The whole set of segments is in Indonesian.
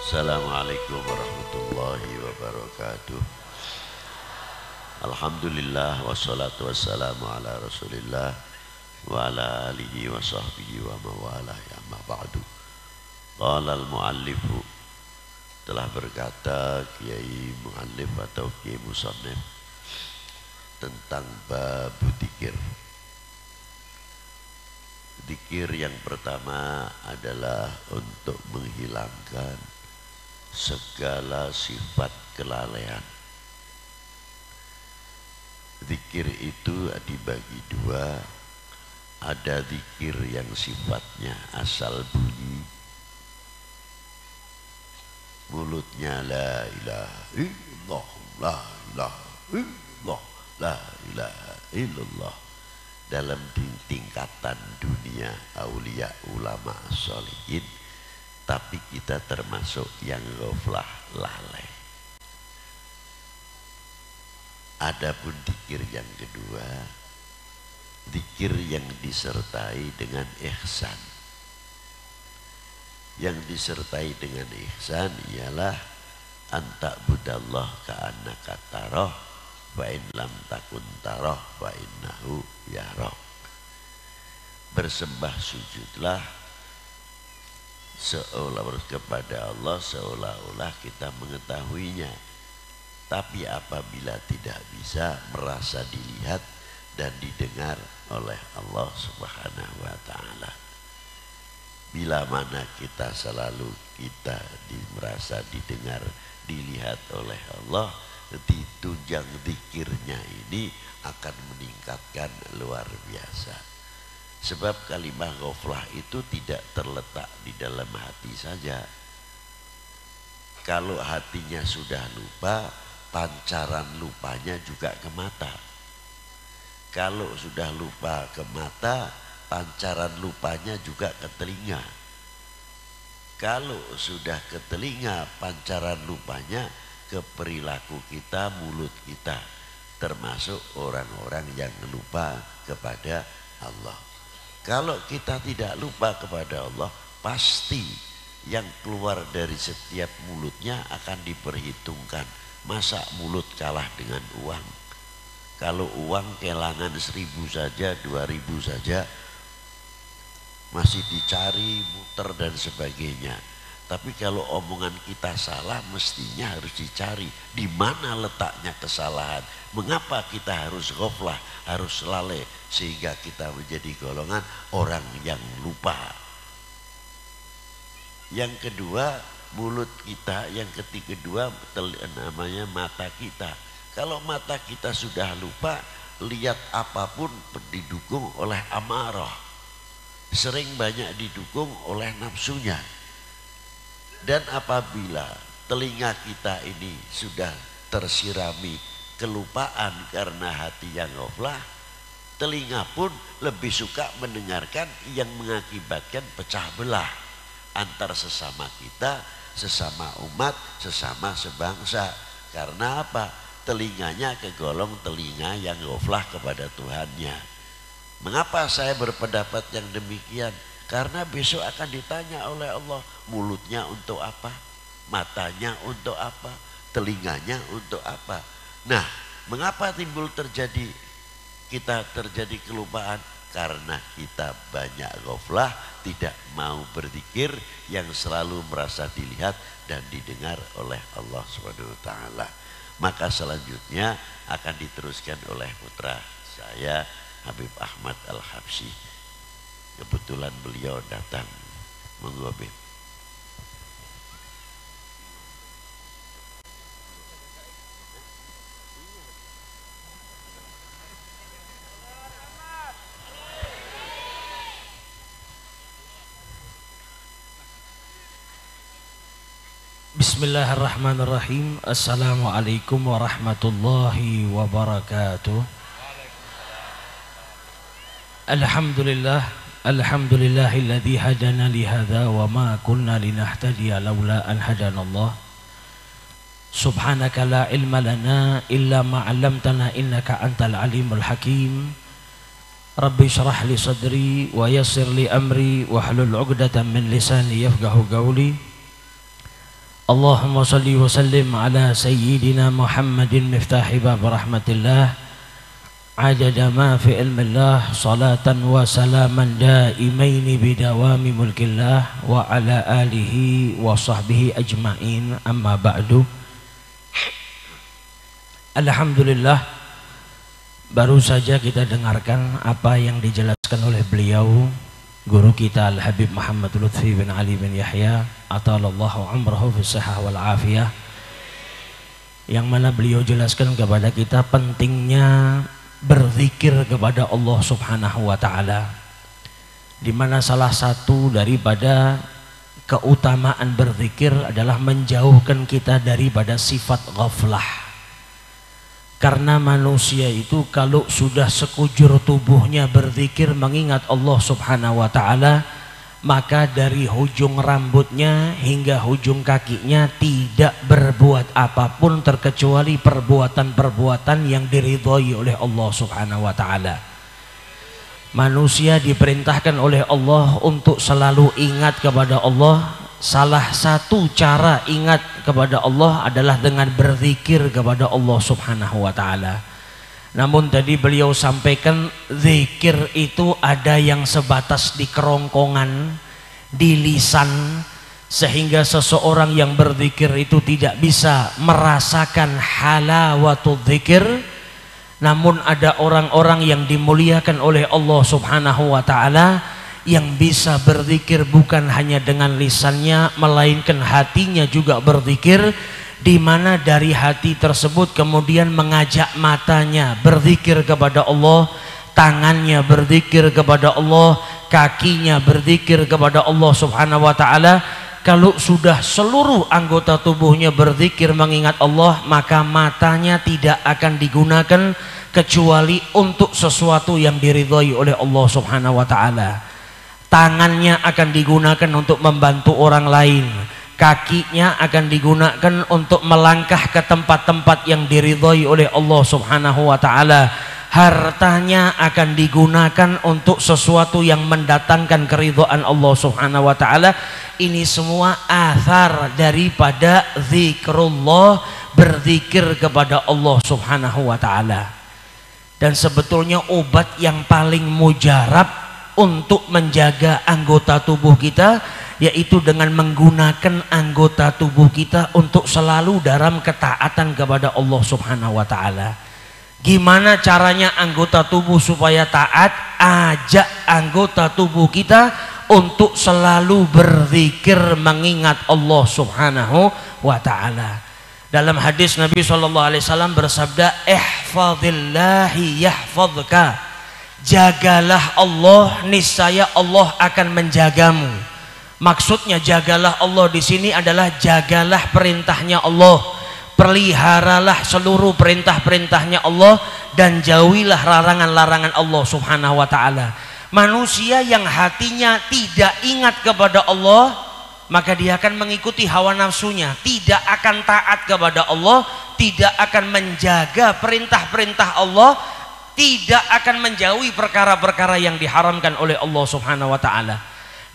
Assalamualaikum warahmatullahi wabarakatuh. Alhamdulillah wassalatu wassalamu ala rasulillah wa ala alihi wa sahbihi wa mawalah, amma ba'du. Qala al-muallifu, telah berkata Kiai Muallif atau Kiai Musannif tentang bab dzikir. Dzikir yang pertama adalah untuk menghilangkan segala sifat kelalaian. Dzikir itu dibagi dua. Ada dzikir yang sifatnya asal bunyi, mulutnya la ilaha illallah, la ilaha illallah, la ilaha illallah, dalam tingkatan dunia aulia ulama sholihin, tapi kita termasuk yang ghaflah, lalai. Adapun dzikir yang kedua, dzikir yang disertai dengan ihsan. Yang disertai dengan ihsan ialah anta budallah ka'annaka tarah fa in lam takun tarah fa innahu yarah. Bersembah sujudlah seolah kepada Allah seolah-olah kita mengetahuinya. Tapi apabila tidak bisa, merasa dilihat dan didengar oleh Allah Subhanahu wa ta'ala. Bila mana kita selalu merasa didengar, dilihat oleh Allah, ditunjang zikirnya ini akan meningkatkan luar biasa. Sebab kalimat ghaflah itu tidak terletak di dalam hati saja. Kalau hatinya sudah lupa, pancaran lupanya juga ke mata. Kalau sudah lupa ke mata, pancaran lupanya juga ke telinga. Kalau sudah ke telinga, pancaran lupanya ke perilaku kita, mulut kita. Termasuk orang-orang yang lupa kepada Allah. Kalau kita tidak lupa kepada Allah, pasti yang keluar dari setiap mulutnya akan diperhitungkan. Masa mulut kalah dengan uang? Kalau uang kelangan 1.000 saja, 2.000 saja, masih dicari, muter dan sebagainya. Tapi kalau omongan kita salah, mestinya harus dicari di mana letaknya kesalahan. Mengapa kita harus ghaflah, harus lalai, sehingga kita menjadi golongan orang yang lupa. Yang kedua, mulut kita. Yang kedua namanya mata kita. Kalau mata kita sudah lupa, lihat apapun didukung oleh amarah, sering banyak didukung oleh nafsunya. Dan apabila telinga kita ini sudah tersirami kelupaan karena hati yang ghaflah, telinga pun lebih suka mendengarkan yang mengakibatkan pecah belah antar sesama kita, sesama umat, sesama sebangsa. Karena apa? Telinganya kegolong telinga yang ghaflah kepada Tuhannya. Mengapa saya berpendapat yang demikian? Karena besok akan ditanya oleh Allah, mulutnya untuk apa? Matanya untuk apa? Telinganya untuk apa? Nah, mengapa terjadi kelupaan? Karena kita banyak ghaflah, tidak mau berzikir, yang selalu merasa dilihat dan didengar oleh Allah Subhanahu wa ta'ala. Maka selanjutnya akan diteruskan oleh putra saya, Habib Ahmad Al-Habsyi. Kebetulan beliau datang. Monggo, Habib. Bismillahirrahmanirrahim. Assalamualaikum warahmatullahi wabarakatuh. Alhamdulillah, alhamdulillahilladzi hadana li hadza wa ma kunna linahtadiya laula an hadanallah. Subhanaka la ilma lana illa ma 'allamtana innaka antal alimul hakim. Rabbi syrah li sadri wa yassir li amri wa hlul 'uqdatam min lisani yafqahu qawli. Allahumma salli wa sallim ala sayyidina Muhammadin miftahi bab rahmatillah adada ma fi ilmillah salatan wa salaman daimaini bidawami mulkillah wa ala alihi wa sahbihi ajma'in amma ba'du. Alhamdulillah, baru saja kita dengarkan apa yang dijelaskan oleh beliau guru kita Al-Habib Muhammad Lutfi bin Ali bin Yahya atalallahu umrahu fi sihah wal afiyah, yang mana beliau jelaskan kepada kita pentingnya berzikir kepada Allah Subhanahu wa taala, di mana salah satu daripada keutamaan berzikir adalah menjauhkan kita daripada sifat ghaflah. Karena manusia itu kalau sudah sekujur tubuhnya berzikir mengingat Allah Subhanahu wa taala, maka dari ujung rambutnya hingga ujung kakinya tidak berbuat apapun terkecuali perbuatan-perbuatan yang diridhoi oleh Allah Subhanahu wa taala. Manusia diperintahkan oleh Allah untuk selalu ingat kepada Allah. Salah satu cara ingat kepada Allah adalah dengan berzikir kepada Allah Subhanahu wa taala. Namun tadi beliau sampaikan zikir itu ada yang sebatas di kerongkongan, di lisan, sehingga seseorang yang berzikir itu tidak bisa merasakan halawatul zikir. Namun ada orang-orang yang dimuliakan oleh Allah Subhanahu wa taala yang bisa berzikir bukan hanya dengan lisannya melainkan hatinya juga berzikir, di mana dari hati tersebut kemudian mengajak matanya berzikir kepada Allah, tangannya berzikir kepada Allah, kakinya berzikir kepada Allah Subhanahu wa taala. Kalau sudah seluruh anggota tubuhnya berzikir mengingat Allah, maka matanya tidak akan digunakan kecuali untuk sesuatu yang diridhai oleh Allah Subhanahu wa taala. Tangannya akan digunakan untuk membantu orang lain, kakinya akan digunakan untuk melangkah ke tempat-tempat yang diridhai oleh Allah Subhanahu wa taala, hartanya akan digunakan untuk sesuatu yang mendatangkan keridhaan Allah Subhanahu wa taala. Ini semua athar daripada zikrullah, berzikir kepada Allah Subhanahu wa taala. Dan sebetulnya obat yang paling mujarab untuk menjaga anggota tubuh kita yaitu dengan menggunakan anggota tubuh kita untuk selalu dalam ketaatan kepada Allah Subhanahu wa taala. Gimana caranya anggota tubuh supaya taat? Ajak anggota tubuh kita untuk selalu berzikir mengingat Allah Subhanahu wa taala. Dalam hadis Nabi SAW bersabda, ihfazillahi yahfazka, jagalah Allah, niscaya Allah akan menjagamu. Maksudnya jagalah Allah di sini adalah jagalah perintahnya Allah, peliharalah seluruh perintah-perintahnya Allah, dan jauhilah larangan-larangan Allah Subhanahu wa taala. Manusia yang hatinya tidak ingat kepada Allah, maka dia akan mengikuti hawa nafsunya, tidak akan taat kepada Allah, tidak akan menjaga perintah-perintah Allah, tidak akan menjauhi perkara-perkara yang diharamkan oleh Allah Subhanahu wa taala.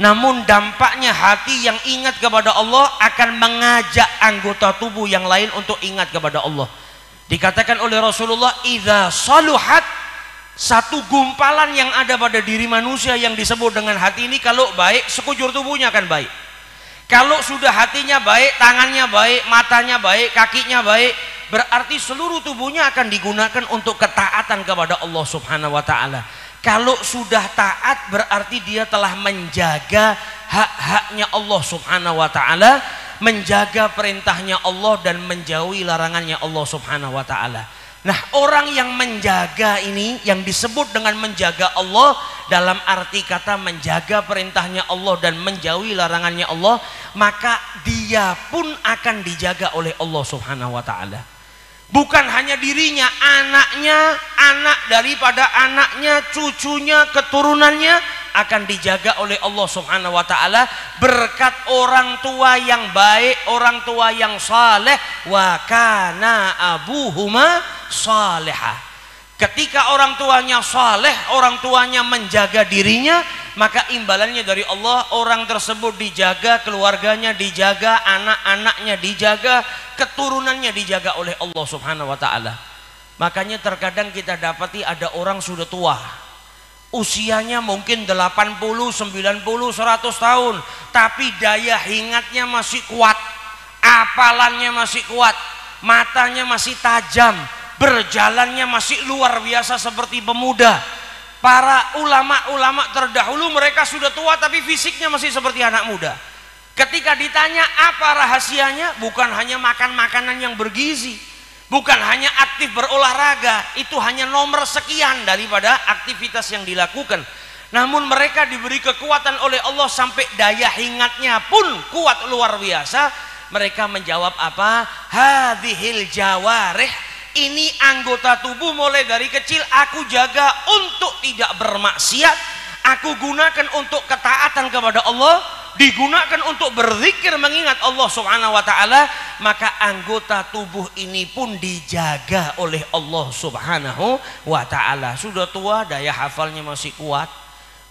Namun dampaknya hati yang ingat kepada Allah akan mengajak anggota tubuh yang lain untuk ingat kepada Allah. Dikatakan oleh Rasulullah, idza saluhat, satu gumpalan yang ada pada diri manusia yang disebut dengan hati ini kalau baik, sekujur tubuhnya akan baik. Kalau sudah hatinya baik, tangannya baik, matanya baik, kakinya baik, berarti seluruh tubuhnya akan digunakan untuk ketaatan kepada Allah Subhanahu wa taala. Kalau sudah taat berarti dia telah menjaga hak-haknya Allah Subhanahu wa taala, menjaga perintahnya Allah dan menjauhi larangannya Allah Subhanahu wa taala. Nah, orang yang menjaga ini yang disebut dengan menjaga Allah dalam arti kata menjaga perintahnya Allah dan menjauhi larangannya Allah, maka dia pun akan dijaga oleh Allah Subhanahu wa taala. Bukan hanya dirinya, anaknya, anak daripada anaknya, cucunya, keturunannya akan dijaga oleh Allah Subhanahu wa taala berkat orang tua yang baik, orang tua yang saleh. Wa kana abuhuma salihah. Ketika orang tuanya saleh, orang tuanya menjaga dirinya, maka imbalannya dari Allah, orang tersebut dijaga, keluarganya dijaga, anak-anaknya dijaga, keturunannya dijaga oleh Allah Subhanahu wa taala. Makanya terkadang kita dapati ada orang sudah tua, usianya mungkin 80, 90, 100 tahun, tapi daya ingatnya masih kuat, hafalannya masih kuat, matanya masih tajam, berjalannya masih luar biasa seperti pemuda. Para ulama-ulama terdahulu mereka sudah tua tapi fisiknya masih seperti anak muda. Ketika ditanya apa rahasianya, bukan hanya makan makanan yang bergizi, bukan hanya aktif berolahraga, itu hanya nomor sekian daripada aktivitas yang dilakukan. Namun mereka diberi kekuatan oleh Allah sampai daya ingatnya pun kuat luar biasa. Mereka menjawab apa? Hadhil jawarih, ini anggota tubuh mulai dari kecil aku jaga untuk tidak bermaksiat, aku gunakan untuk ketaatan kepada Allah, digunakan untuk berzikir mengingat Allah Subhanahu wa taala, maka anggota tubuh ini pun dijaga oleh Allah Subhanahu wa taala. Sudah tua, daya hafalnya masih kuat,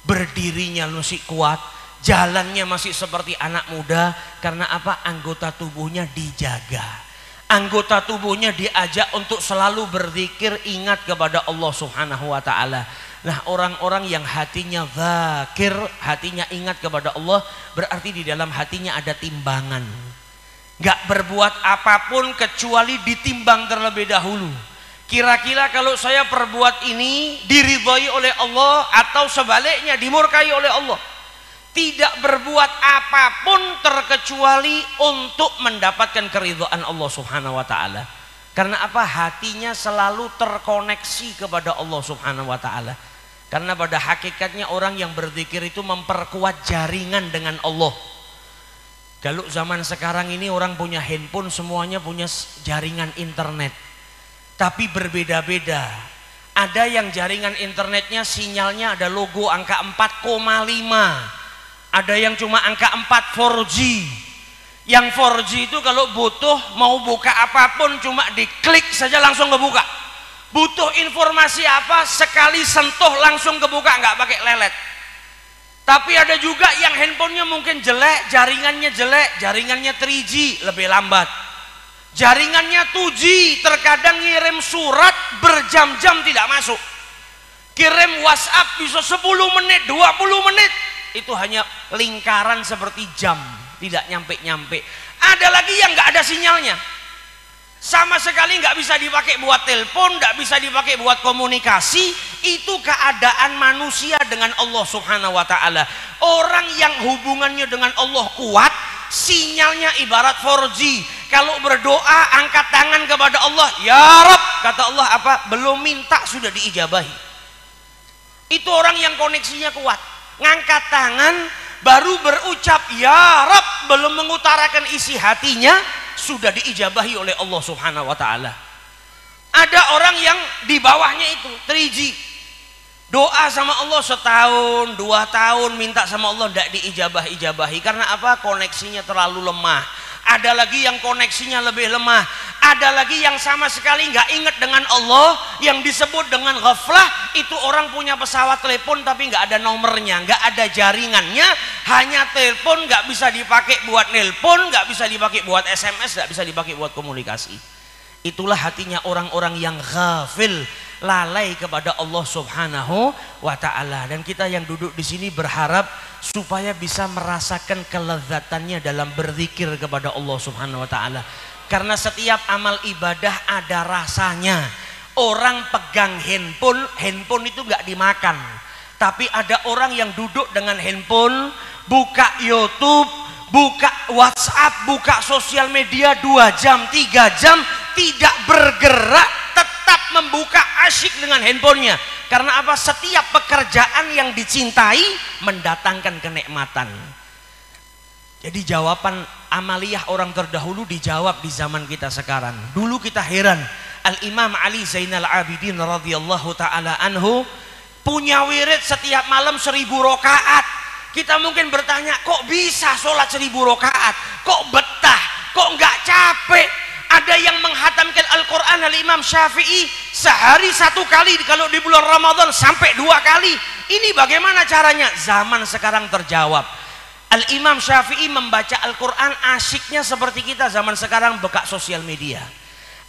berdirinya masih kuat, jalannya masih seperti anak muda. Karena apa? Anggota tubuhnya dijaga. Anggota tubuhnya diajak untuk selalu berzikir, ingat kepada Allah Subhanahu wa taala. Nah, orang-orang yang hatinya zakir, hatinya ingat kepada Allah, berarti di dalam hatinya ada timbangan. Gak berbuat apapun kecuali ditimbang terlebih dahulu. Kira-kira kalau saya perbuat ini diridhoi oleh Allah atau sebaliknya dimurkai oleh Allah. Tidak berbuat apapun terkecuali untuk mendapatkan keridhaan Allah Subhanahu wa taala. Karena apa? Hatinya selalu terkoneksi kepada Allah Subhanahu wa taala. Karena pada hakikatnya orang yang berzikir itu memperkuat jaringan dengan Allah. Kalau zaman sekarang ini orang punya handphone, semuanya punya jaringan internet. Tapi berbeda-beda. Ada yang jaringan internetnya sinyalnya ada logo angka 4,5. Ada yang cuma angka 4 4G. Yang 4G itu kalau butuh mau buka apapun cuma diklik saja langsung kebuka. Butuh informasi apa sekali sentuh langsung kebuka, nggak pakai lelet. Tapi ada juga yang handphonenya mungkin jelek, jaringannya 3G lebih lambat. Jaringannya 2G terkadang ngirim surat berjam-jam tidak masuk. Kirim WhatsApp bisa 10 menit, 20 menit. Itu hanya lingkaran seperti jam, tidak nyampe-nyampe. Ada lagi yang nggak ada sinyalnya, sama sekali nggak bisa dipakai buat telepon, nggak bisa dipakai buat komunikasi. Itu keadaan manusia dengan Allah Subhanahu wa taala. Orang yang hubungannya dengan Allah kuat, sinyalnya ibarat 4G. Kalau berdoa angkat tangan kepada Allah, ya Rabb, kata Allah apa? Belum minta sudah diijabahi. Itu orang yang koneksinya kuat. Ngangkat tangan baru berucap ya Rabb, belum mengutarakan isi hatinya sudah diijabahi oleh Allah Subhanahu wa taala. Ada orang yang di bawahnya itu 3G, doa sama Allah setahun 2 tahun minta sama Allah tidak diijabahi. Karena apa? Koneksinya terlalu lemah. Ada lagi yang koneksinya lebih lemah, ada lagi yang sama sekali nggak ingat dengan Allah, yang disebut dengan ghaflah. Itu orang punya pesawat telepon tapi nggak ada nomornya, nggak ada jaringannya, hanya telepon, nggak bisa dipakai buat nelpon, nggak bisa dipakai buat SMS, nggak bisa dipakai buat komunikasi. Itulah hatinya orang-orang yang ghafil, lalai kepada Allah Subhanahu wa taala. Dan kita yang duduk di sini berharap supaya bisa merasakan kelezatannya dalam berzikir kepada Allah Subhanahu wa taala. Karena setiap amal ibadah ada rasanya. Orang pegang handphone itu nggak dimakan. Tapi ada orang yang duduk dengan handphone, buka YouTube, buka WhatsApp, buka sosial media 2 jam, 3 jam, tidak bergerak, tetap membuka asyik dengan handphonenya. Karena apa? Setiap pekerjaan yang dicintai mendatangkan kenikmatan. Jadi jawaban amaliyah orang terdahulu dijawab di zaman kita sekarang. Dulu kita heran, Al-Imam Ali Zainal Abidin radhiyallahu taala anhu punya wirid setiap malam 1000 rakaat. Kita mungkin bertanya, kok bisa sholat 1000 rakaat? Kok betah? Kok nggak capek? Ada yang menghatamkan Al-Quran Al-Imam Syafi'i sehari 1 kali, kalau di bulan Ramadan sampai 2 kali. Ini bagaimana caranya? Zaman sekarang terjawab. Al-Imam Syafi'i membaca Al-Quran asyiknya seperti kita zaman sekarang buka sosial media.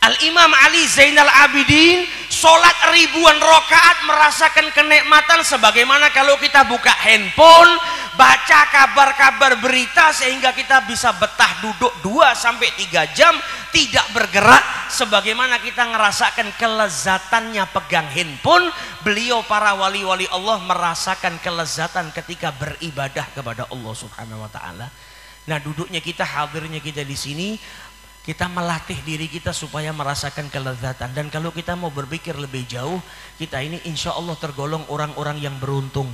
Al-Imam Ali Zainal Abidin sholat ribuan rakaat merasakan kenikmatan sebagaimana kalau kita buka handphone, baca kabar-kabar berita sehingga kita bisa betah duduk 2-3 jam tidak bergerak sebagaimana kita ngerasakan kelezatannya pegang handphone. Beliau para wali-wali Allah merasakan kelezatan ketika beribadah kepada Allah Subhanahu wa taala. Nah, duduknya kita, hadirnya kita di sini, kita melatih diri kita supaya merasakan kelezatan. Dan kalau kita mau berpikir lebih jauh, kita ini insya Allah tergolong orang-orang yang beruntung.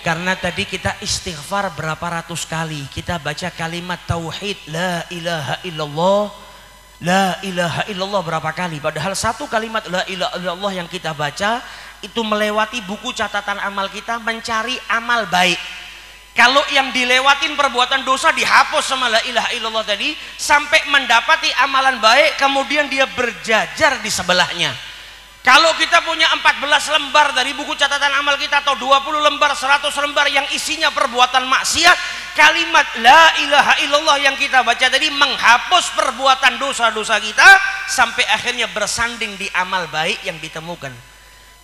Karena tadi kita istighfar berapa ratus kali, kita baca kalimat tauhid la ilaha illallah, la ilaha illallah berapa kali. Padahal satu kalimat la ilaha illallah yang kita baca itu melewati buku catatan amal kita mencari amal baik. Kalau yang dilewatin perbuatan dosa dihapus sama la ilaha illallah tadi sampai mendapati amalan baik, kemudian dia berjajar di sebelahnya. Kalau kita punya 14 lembar dari buku catatan amal kita atau 20 lembar, 100 lembar yang isinya perbuatan maksiat, kalimat la ilaha illallah yang kita baca tadi menghapus perbuatan dosa-dosa kita sampai akhirnya bersanding di amal baik yang ditemukan.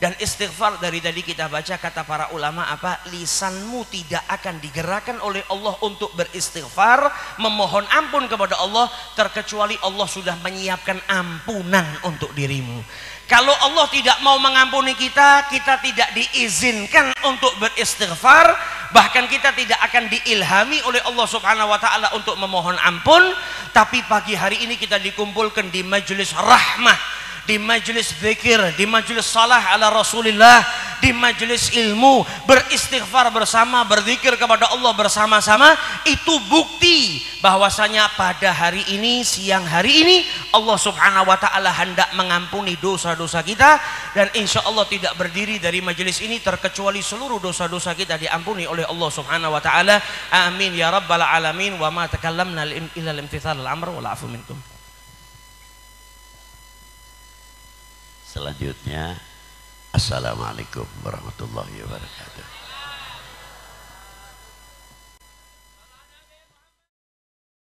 Dan istighfar dari tadi kita baca, kata para ulama apa? Lisanmu tidak akan digerakkan oleh Allah untuk beristighfar, memohon ampun kepada Allah, terkecuali Allah sudah menyiapkan ampunan untuk dirimu. Kalau Allah tidak mau mengampuni kita, kita tidak diizinkan untuk beristighfar, bahkan kita tidak akan diilhami oleh Allah Subhanahu wa taala untuk memohon ampun. Tapi pagi hari ini kita dikumpulkan di majelis rahmah, di majelis zikir, di majelis salah ala Rasulillah, di majelis ilmu, beristighfar bersama, berzikir kepada Allah bersama-sama. Itu bukti bahwasanya pada hari ini, siang hari ini, Allah Subhanahu wa taala hendak mengampuni dosa-dosa kita, dan insya Allah tidak berdiri dari majelis ini terkecuali seluruh dosa-dosa kita diampuni oleh Allah Subhanahu wa taala. Amin ya rabbal alamin. Wa ma takallamna illa al-imtithal al-amr wal afu minkum. Selanjutnya, assalamualaikum warahmatullahi wabarakatuh.